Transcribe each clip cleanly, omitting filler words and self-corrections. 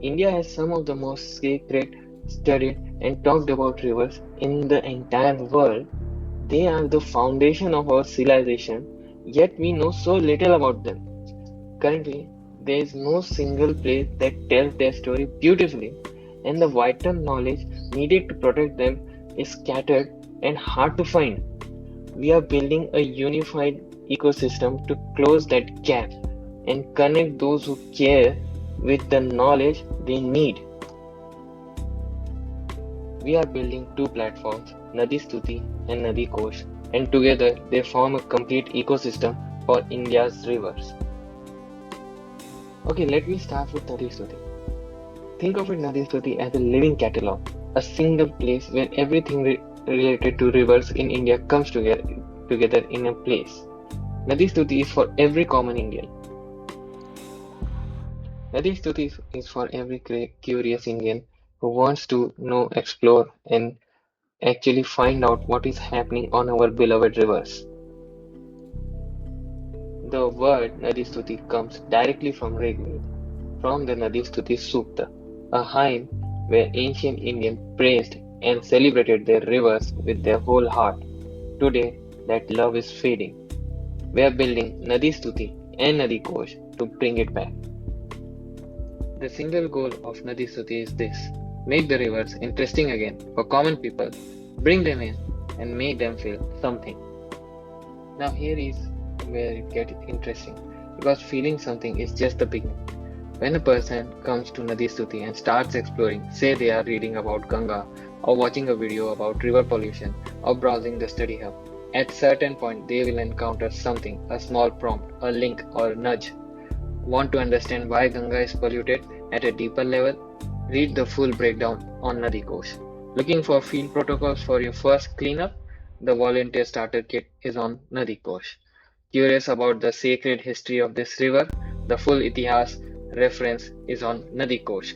India has some of the most sacred, studied, and talked about rivers in the entire world. They are the foundation of our civilization, yet we know so little about them. Currently, there is no single place that tells their story beautifully, and the vital knowledge needed to protect them is scattered and hard to find. We are building a unified ecosystem to close that gap and connect those who care with the knowledge they need. We are building two platforms, Nadi Stuti and NadiKosh, and together they form a complete ecosystem for India's rivers. Okay, let me start with Nadi Stuti. Think of it Nadi Stuti as a living catalogue, a single place where everything related to rivers in India comes together in a place. Nadi Stuti is for every common Indian. Nadi Stuti is for every curious Indian who wants to know, explore, and actually find out what is happening on our beloved rivers. The word Nadistuti comes directly from Rigveda, from the Nadistuti Sukta, a hymn where ancient Indians praised and celebrated their rivers with their whole heart. Today, that love is fading. We are building Nadistuti and NadiKosh to bring it back. The single goal of Nadistuti is this: make the rivers interesting again for common people, bring them in, and make them feel something. Now, here is where it gets interesting because feeling something is just the beginning. When a person comes to Nadi Stuti and starts exploring, say they are reading about Ganga or watching a video about river pollution or browsing the study hub, at certain point they will encounter something, a small prompt, a link or a nudge. Want to understand why Ganga is polluted at a deeper level? Read the full breakdown on NadiKosh. Looking for field protocols for your first cleanup? The volunteer starter kit is on NadiKosh. Curious about the sacred history of this river? The full Itihaas reference is on NadiKosh.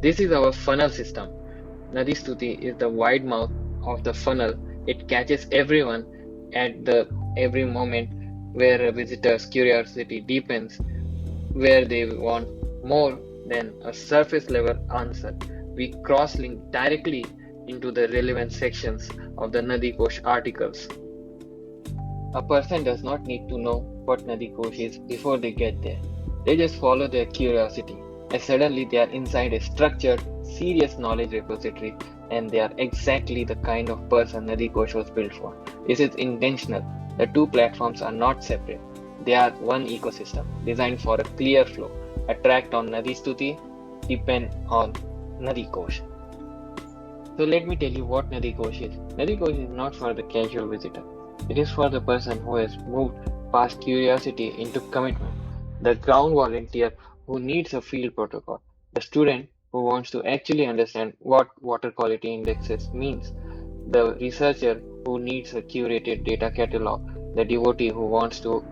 This is our funnel system. Nadi Stuti is the wide mouth of the funnel. It catches everyone at the every moment where a visitor's curiosity deepens, where they want more than a surface level answer. We cross link directly into the relevant sections of the NadiKosh articles. A person does not need to know what NadiKosh is before they get there. They just follow their curiosity, and suddenly they are inside a structured, serious knowledge repository, and they are exactly the kind of person NadiKosh was built for. This is intentional. The two platforms are not separate. They are one ecosystem, designed for a clear flow. Attract on Nadi Stuti, depend on NadiKosh. So let me tell you what NadiKosh is. NadiKosh is not for the casual visitor. It is for the person who has moved past curiosity into commitment, the ground volunteer who needs a field protocol, the student who wants to actually understand what water quality indexes means, the researcher who needs a curated data catalog, the devotee who wants to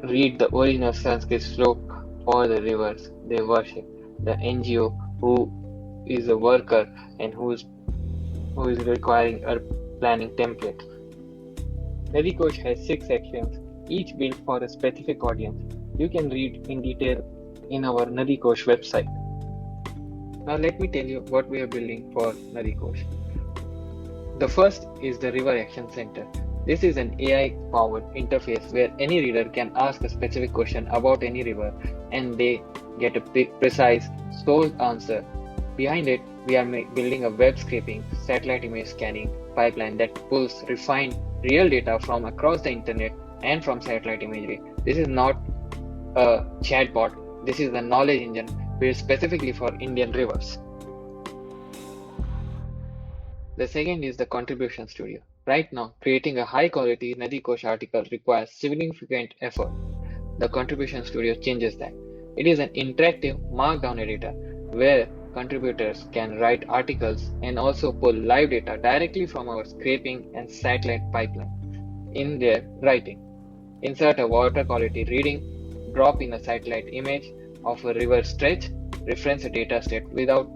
read the original Sanskrit slok for the rivers they worship, the NGO who is a worker and who is requiring a planning template. NadiKosh has 6 sections, each built for a specific audience. You can read in detail in our NadiKosh website. Now let me tell you what we are building for NadiKosh. The first is the River Action Center. This is an AI-powered interface where any reader can ask a specific question about any river and they get a precise, sourced answer. Behind it, we are building a web scraping, satellite image scanning pipeline that pulls refined real data from across the internet and from satellite imagery. This is not a chatbot, this is a knowledge engine built specifically for Indian rivers. The second is the contribution studio. Right now, creating a high quality NadiKosh article requires significant effort. The contribution studio changes that. It is an interactive markdown editor where contributors can write articles and also pull live data directly from our scraping and satellite pipeline in their writing. Insert a water quality reading, drop in a satellite image of a river stretch, reference a dataset without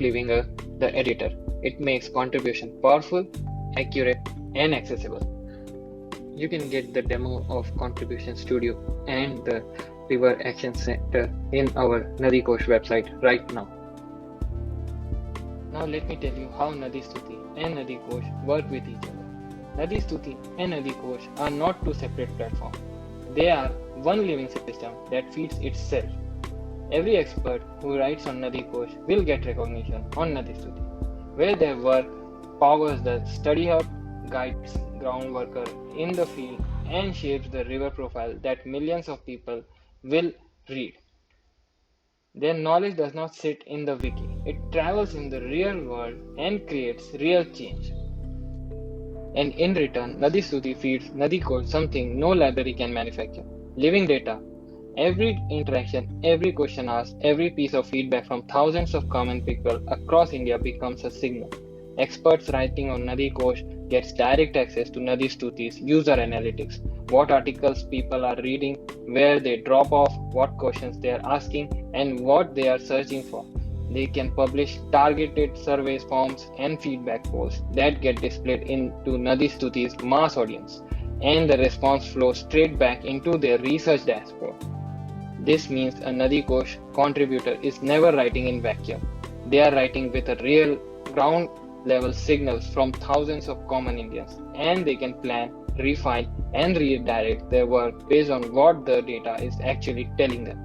leaving the editor. It makes contribution powerful, accurate, and accessible. You can get the demo of Contribution Studio and the River Action Center in our NadiKosh website right now. Now let me tell you how Nadi Stuti and NadiKosh work with each other. Nadi Stuti and NadiKosh are not two separate platforms. They are one living system that feeds itself. Every expert who writes on NadiKosh will get recognition on Nadi Stuti, where their work powers the study hub, guides ground worker in the field, and shapes the river profile that millions of people will read. Their knowledge does not sit in the wiki, it travels in the real world and creates real change. And in return, Nadi Stuti feeds NadiKosh something no library can manufacture: living data. Every interaction, every question asked, every piece of feedback from thousands of common people across India becomes a signal. Experts writing on NadiKosh gets direct access to Nadi Stuti's user analytics, what articles people are reading, where they drop off, what questions they are asking, and what they are searching for. They can publish targeted surveys, forms, and feedback polls that get displayed into Nadi Stuti's mass audience, and the response flows straight back into their research dashboard. This means a NadiKosh contributor is never writing in vacuum. They are writing with a real ground level signals from thousands of common Indians, and they can plan, refine, and redirect their work based on what the data is actually telling them.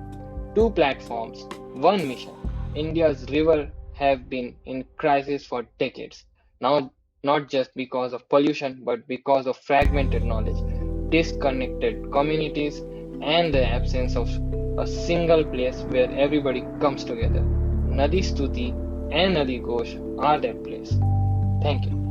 Two platforms, one mission. India's rivers have been in crisis for decades. Now, not just because of pollution, but because of fragmented knowledge, disconnected communities, and the absence of a single place where everybody comes together. Nadi Stuti and NadiKosh are that place. Thank you.